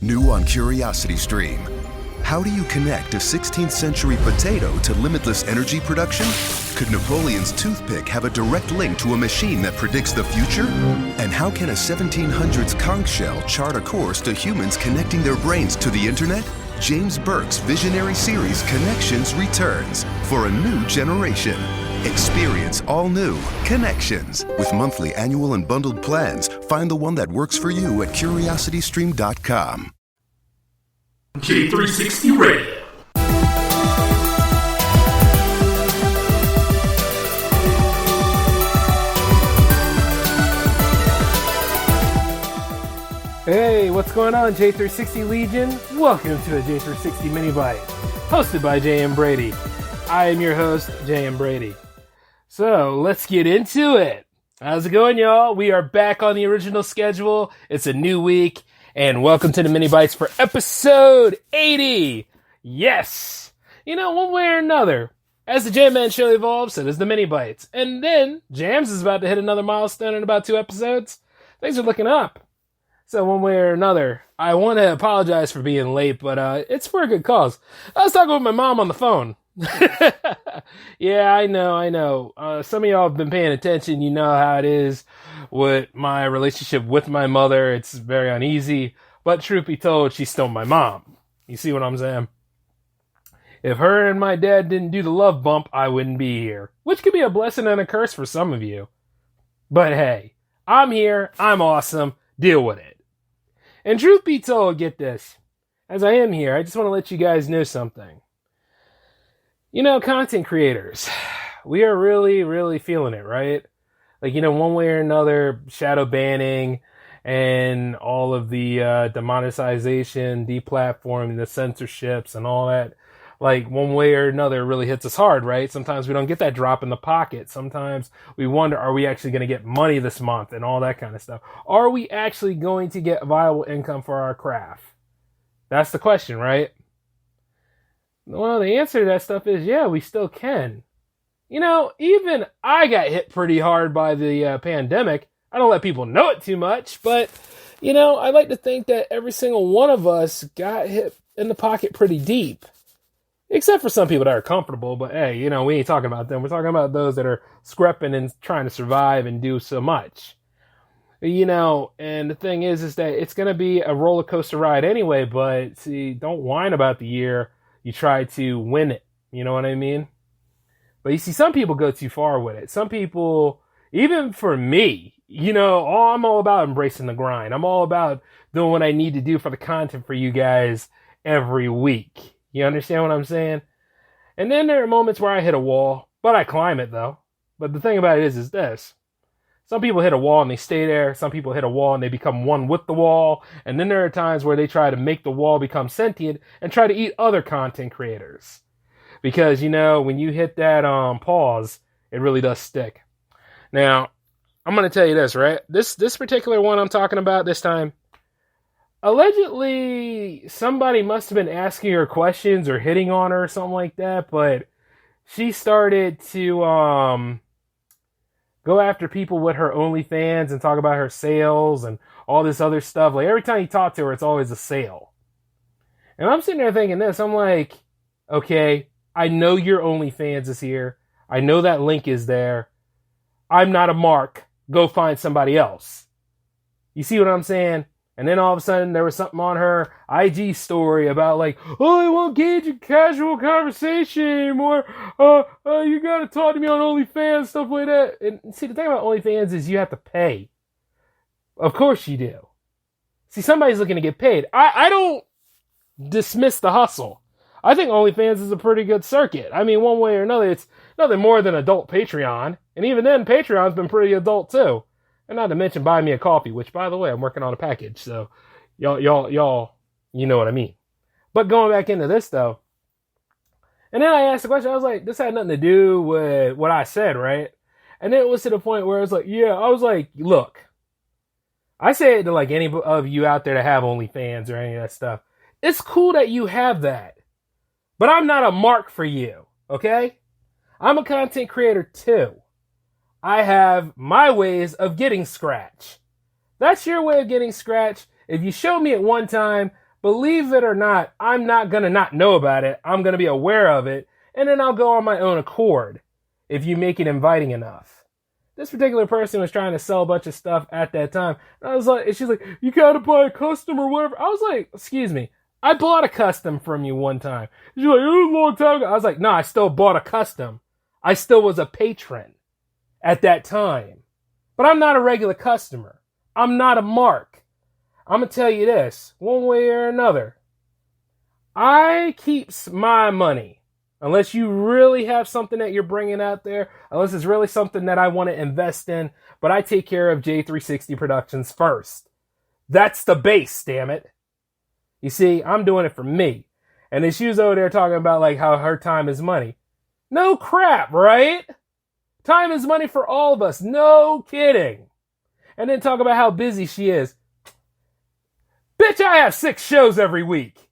New on CuriosityStream. How do you connect a 16th century potato to limitless energy production? Could Napoleon's toothpick have a direct link to a machine that predicts the future? And how can a 1700s conch shell chart a course to humans connecting their brains to the internet? James Burke's visionary series Connections returns for a new generation. Experience all new Connections. With monthly, annual, and bundled plans, find the one that works for you at curiositystream.com. J360 Radio. Hey, what's going on, J360 Legion? Welcome to a J360 Mini Bite, hosted by J.M. Brady. I am your host, J.M. Brady. So, let's get into it. How's it going, y'all? We are back on the original schedule. It's a new week, and welcome to the Mini Bites for episode 80. Yes! You know, one way or another, as the J-Man show evolves, so does the Mini Bites. And then, Jams is about to hit another milestone in about 2 episodes. Things are looking up. So one way or another, I want to apologize for being late, but it's for a good cause. I was talking with my mom on the phone. Yeah, I know. Some of y'all have been paying attention. You know how it is with my relationship with my mother. It's very uneasy. But truth be told, she's still my mom. You see what I'm saying? If her and my dad didn't do the love bump, I wouldn't be here. Which could be a blessing and a curse for some of you. But hey, I'm here. I'm awesome. Deal with it. And truth be told, get this. As I am here, I just want to let you guys know something. You know, content creators, we are really, really feeling it, right? Like, you know, one way or another, shadow banning and all of the demonetization, deplatforming, the censorships and all that, like, one way or another really hits us hard, right? Sometimes we don't get that drop in the pocket. Sometimes we wonder, are we actually going to get money this month and all that kind of stuff? Are we actually going to get viable income for our craft? That's the question, right? Well, the answer to that stuff is, yeah, we still can. You know, even I got hit pretty hard by the pandemic. I don't let people know it too much, but, you know, I like to think that every single one of us got hit in the pocket pretty deep. Except for some people that are comfortable, but hey, you know, we ain't talking about them. We're talking about those that are scrapping and trying to survive and do so much. You know, and the thing is that it's going to be a roller coaster ride anyway, but see, don't whine about the year. You try to win it. You know what I mean? But you see, some people go too far with it. Some people, even for me, you know, I'm all about embracing the grind. I'm all about doing what I need to do for the content for you guys every week. You understand what I'm saying? And then there are moments where I hit a wall, but I climb it though. But the thing about it is this. Some people hit a wall and they stay there. Some people hit a wall and they become one with the wall. And then there are times where they try to make the wall become sentient and try to eat other content creators. Because, you know, when you hit that pause, it really does stick. Now, I'm going to tell you this, right? This particular one I'm talking about this time, allegedly, somebody must have been asking her questions or hitting on her or something like that, but she started to go after people with her OnlyFans and talk about her sales and all this other stuff. Like, every time you talk to her, it's always a sale. And I'm sitting there thinking this. I'm like, okay, I know your OnlyFans is here. I know that link is there. I'm not a mark. Go find somebody else. You see what I'm saying? And then all of a sudden, there was something on her IG story about like, oh, I won't engage in casual conversation anymore. You gotta talk to me on OnlyFans, stuff like that. And see, the thing about OnlyFans is you have to pay. Of course you do. See, somebody's looking to get paid. I don't dismiss the hustle. I think OnlyFans is a pretty good circuit. I mean, one way or another, it's nothing more than adult Patreon. And even then, Patreon's been pretty adult too. And not to mention buy me a coffee, which, by the way, I'm working on a package. So, y'all, you know what I mean. But going back into this, though. And then I asked the question. I was like, this had nothing to do with what I said, right? And then it was to the point where I was like, yeah, I was like, look. I say it to like any of you out there that have OnlyFans or any of that stuff. It's cool that you have that. But I'm not a mark for you, okay? I'm a content creator, too. I have my ways of getting scratch. That's your way of getting scratch. If you show me at one time, believe it or not, I'm not going to not know about it. I'm going to be aware of it. And then I'll go on my own accord if you make it inviting enough. This particular person was trying to sell a bunch of stuff at that time. And I was like, and she's like, you got to buy a custom or whatever. I was like, excuse me. I bought a custom from you one time. She's like, it was a long time ago. I was like, no, I still bought a custom. I still was a patron at that time. But I'm not a regular customer. I'm not a mark. I'm going to tell you this, one way or another. I keeps my money. Unless you really have something that you're bringing out there. Unless it's really something that I want to invest in. But I take care of J360 Productions first. That's the base, damn it. You see, I'm doing it for me. And then she was over there talking about like how her time is money. No crap, right? Time is money for all of us. No kidding. And then talk about how busy she is. Bitch, I have 6 shows every week.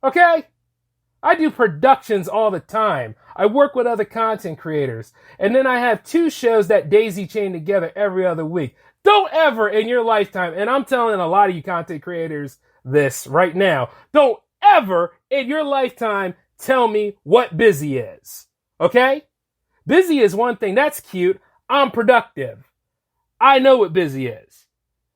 Okay? I do productions all the time. I work with other content creators. And then I have 2 shows that daisy chain together every other week. Don't ever in your lifetime, and I'm telling a lot of you content creators this right now, don't ever in your lifetime tell me what busy is. Okay? Busy is one thing. That's cute. I'm productive. I know what busy is.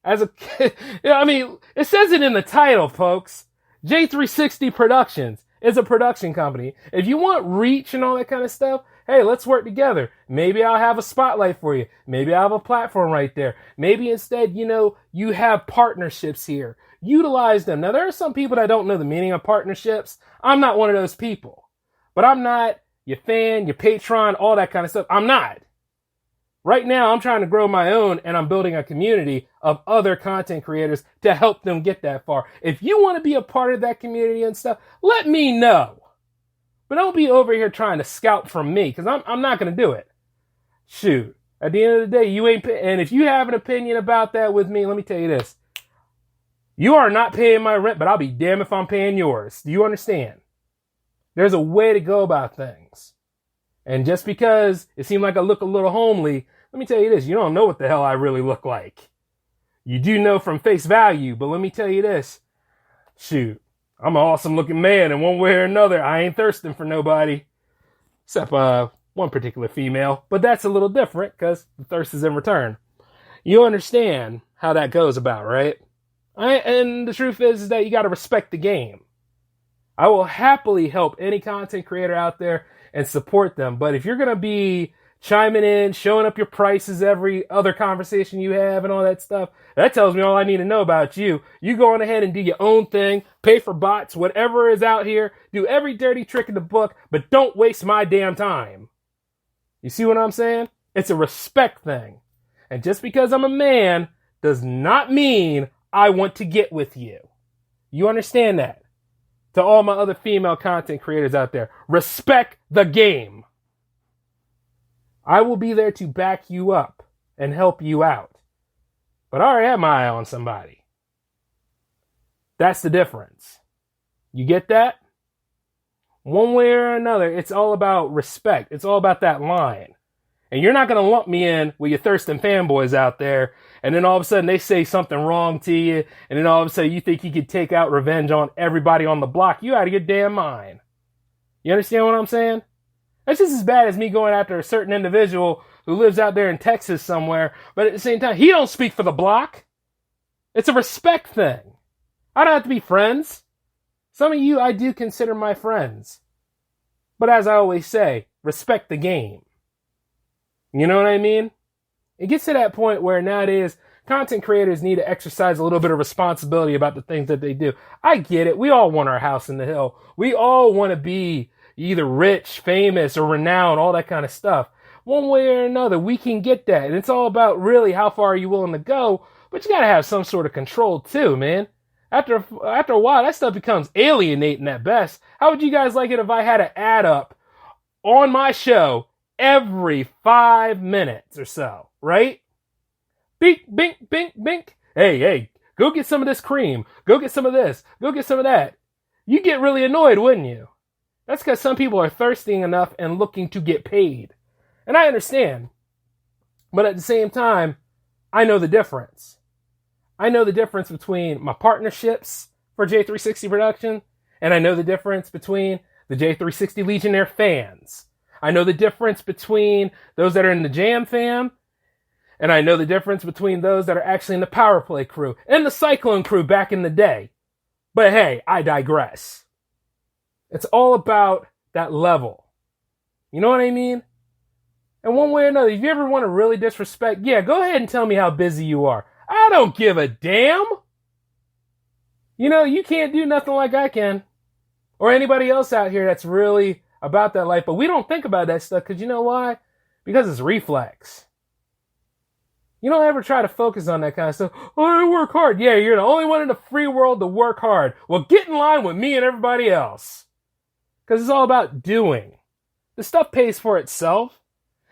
As a kid, I mean, it says it in the title, folks. J360 Productions is a production company. If you want reach and all that kind of stuff, hey, let's work together. Maybe I'll have a spotlight for you. Maybe I'll have a platform right there. Maybe instead, you have partnerships here. Utilize them. Now, there are some people that don't know the meaning of partnerships. I'm not one of those people. But I'm not your fan, your patron, all that kind of stuff. I'm not. Right now, I'm trying to grow my own, and I'm building a community of other content creators to help them get that far. If you want to be a part of that community and stuff, let me know. But don't be over here trying to scout from me, because I'm not going to do it. Shoot. At the end of the day, you ain't and if you have an opinion about that with me, let me tell you this. You are not paying my rent, but I'll be damned if I'm paying yours. Do you understand? There's a way to go about things. And just because it seemed like I look a little homely, let me tell you this. You don't know what the hell I really look like. You do know from face value, but let me tell you this. Shoot, I'm an awesome looking man, and one way or another, I ain't thirsting for nobody. Except one particular female. But that's a little different, because the thirst is in return. You understand how that goes about, right? And the truth is that you got to respect the game. I will happily help any content creator out there and support them. But if you're going to be chiming in, showing up your prices every other conversation you have and all that stuff, that tells me all I need to know about you. You go on ahead and do your own thing, pay for bots, whatever is out here, do every dirty trick in the book, but don't waste my damn time. You see what I'm saying? It's a respect thing. And just because I'm a man does not mean I want to get with you. You understand that? To all my other female content creators out there, respect the game. I will be there to back you up and help you out. But I already have my eye on somebody. That's the difference. You get that? One way or another, it's all about respect. It's all about that line. And you're not going to lump me in with your thirsting fanboys out there, and then all of a sudden they say something wrong to you, and then all of a sudden you think you could take out revenge on everybody on the block. You out of your damn mind. You understand what I'm saying? That's just as bad as me going after a certain individual who lives out there in Texas somewhere, but at the same time, he don't speak for the block. It's a respect thing. I don't have to be friends. Some of you I do consider my friends. But as I always say, respect the game. You know what I mean? It gets to that point where nowadays content creators need to exercise a little bit of responsibility about the things that they do. I get it. We all want our house in the hill. We all want to be either rich, famous, or renowned, all that kind of stuff. One way or another, we can get that. And it's all about really how far are you willing to go, but you got to have some sort of control too, man. After a while, that stuff becomes alienating at best. How would you guys like it if I had an ad up on my show every 5 minutes or so, right? Bink, bink, bink, bink. Hey, go get some of this cream. Go get some of this. Go get some of that. You get really annoyed, wouldn't you? That's because some people are thirsty enough and looking to get paid. And I understand. But at the same time, I know the difference. I know the difference between my partnerships for J360 production, and I know the difference between the J360 Legionnaire fans. I know the difference between those that are in the Jam fam, and I know the difference between those that are actually in the Power Play crew and the Cyclone crew back in the day. But hey, I digress. It's all about that level. You know what I mean? And one way or another, if you ever want to really disrespect, yeah, go ahead and tell me how busy you are. I don't give a damn. You know, you can't do nothing like I can. Or anybody else out here that's really about that life. But we don't think about that stuff because you know why? Because it's reflex. You don't ever try to focus on that kind of stuff. Oh, I work hard. Yeah, you're the only one in the free world to work hard. Well, get in line with me and everybody else. Because it's all about doing. The stuff pays for itself.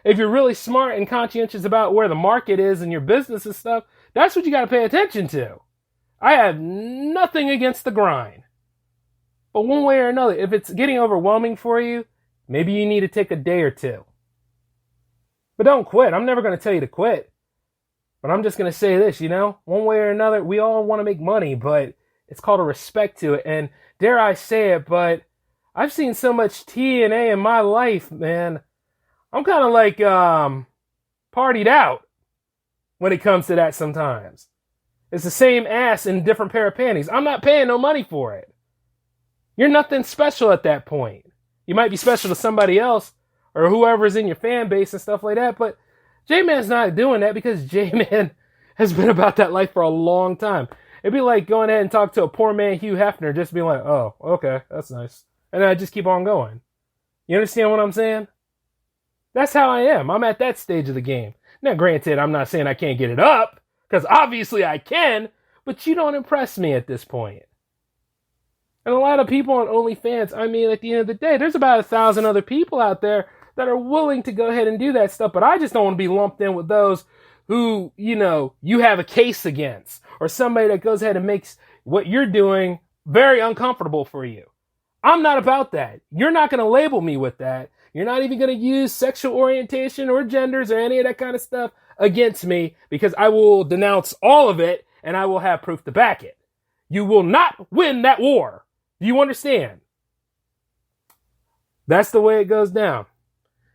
If you're really smart and conscientious about where the market is and your business and stuff, that's what you got to pay attention to. I have nothing against the grind. But one way or another, if it's getting overwhelming for you, maybe you need to take a day or two. But don't quit. I'm never going to tell you to quit. But I'm just going to say this, you know, one way or another, we all want to make money, but it's called a respect to it. And dare I say it, but I've seen so much T&A in my life, man. I'm kind of like partied out when it comes to that sometimes. It's the same ass in a different pair of panties. I'm not paying no money for it. You're nothing special at that point. You might be special to somebody else or whoever's in your fan base and stuff like that, but J-Man's not doing that because J-Man has been about that life for a long time. It'd be like going ahead and talk to a poor man Hugh Hefner, just being like, oh, okay, that's nice. And then I just keep on going. You understand what I'm saying? That's how I am. I'm at that stage of the game. Now, granted, I'm not saying I can't get it up, because obviously I can, but you don't impress me at this point. And a lot of people on OnlyFans, I mean, at the end of the day, there's about 1,000 other people out there that are willing to go ahead and do that stuff, but I just don't want to be lumped in with those who, you know, you have a case against, or somebody that goes ahead and makes what you're doing very uncomfortable for you. I'm not about that. You're not going to label me with that. You're not even going to use sexual orientation or genders or any of that kind of stuff against me because I will denounce all of it and I will have proof to back it. You will not win that war. Do you understand? That's the way it goes down.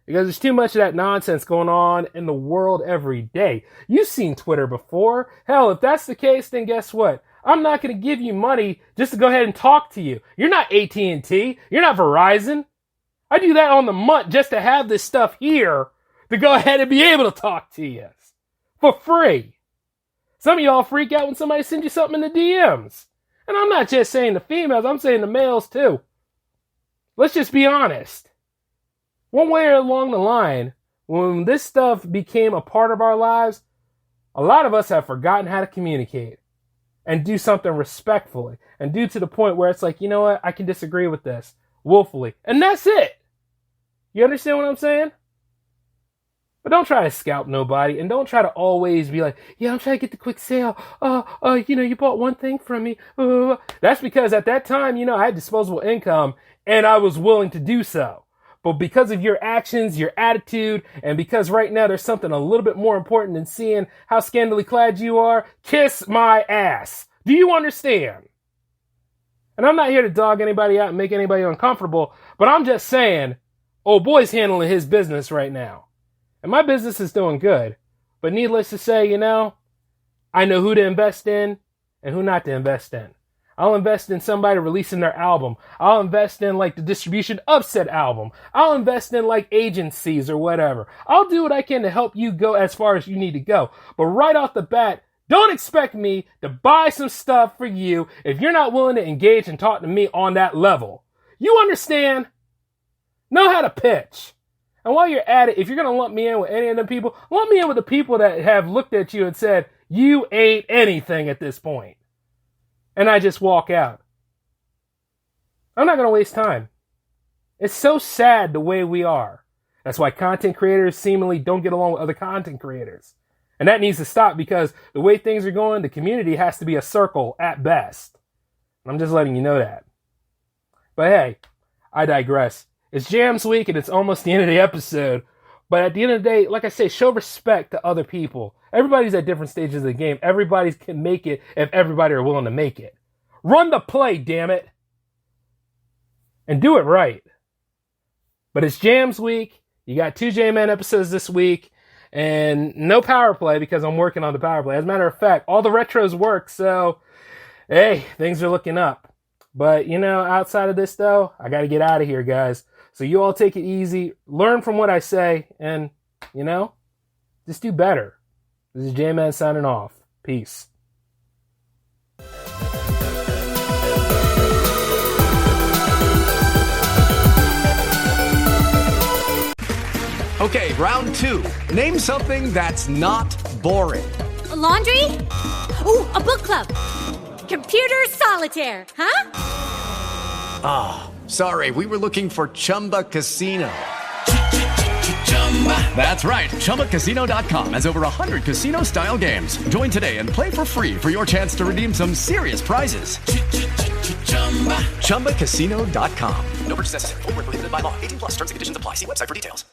Because there's too much of that nonsense going on in the world every day. You've seen Twitter before. Hell, if that's the case, then guess what? I'm not going to give you money just to go ahead and talk to you. You're not AT&T. You're not Verizon. I do that on the month just to have this stuff here to go ahead and be able to talk to you for free. Some of y'all freak out when somebody sends you something in the DMs. And I'm not just saying the females, I'm saying the males too. Let's just be honest. One way or along the line, when this stuff became a part of our lives, a lot of us have forgotten how to communicate and do something respectfully and do to the point where it's like, you know what, I can disagree with this willfully. And that's it. You understand what I'm saying? But don't try to scalp nobody and don't try to always be like, yeah, I'm trying to get the quick sale. You know, you bought one thing from me. That's because at that time, you know, I had disposable income and I was willing to do so. But because of your actions, your attitude, and because right now there's something a little bit more important than seeing how scantily clad you are, kiss my ass. Do you understand? And I'm not here to dog anybody out and make anybody uncomfortable, but I'm just saying, old boy's handling his business right now. And my business is doing good. But needless to say, you know, I know who to invest in and who not to invest in. I'll invest in somebody releasing their album. I'll invest in like the distribution of said album. I'll invest in like agencies or whatever. I'll do what I can to help you go as far as you need to go. But right off the bat, don't expect me to buy some stuff for you if you're not willing to engage and talk to me on that level. You understand? Know how to pitch. And while you're at it, if you're going to lump me in with any of them people, lump me in with the people that have looked at you and said, you ain't anything at this point. And I just walk out. I'm not going to waste time. It's so sad the way we are. That's why content creators seemingly don't get along with other content creators. And that needs to stop because the way things are going, the community has to be a circle at best. I'm just letting you know that. But hey, I digress. It's Jams Week and it's almost the end of the episode. But at the end of the day, like I say, show respect to other people. Everybody's at different stages of the game. Everybody can make it if everybody are willing to make it. Run the play, damn it. And do it right. But it's Jams week. You got 2 J-Man episodes this week. And no power play because I'm working on the power play. As a matter of fact, all the retros work. So, hey, things are looking up. But, outside of this, though, I got to get out of here, guys. So you all take it easy. Learn from what I say. And, just do better. This is J-Man signing off. Peace. Okay, round 2. Name something that's not boring. A laundry? Ooh, a book club. Computer solitaire, huh? Ah, sorry, we were looking for Chumba Casino. That's right, ChumbaCasino.com has over 100 casino-style games. Join today and play for free for your chance to redeem some serious prizes. ChumbaCasino.com. No purchase necessary. Void where prohibited by law. 18+ terms and conditions apply. See website for details.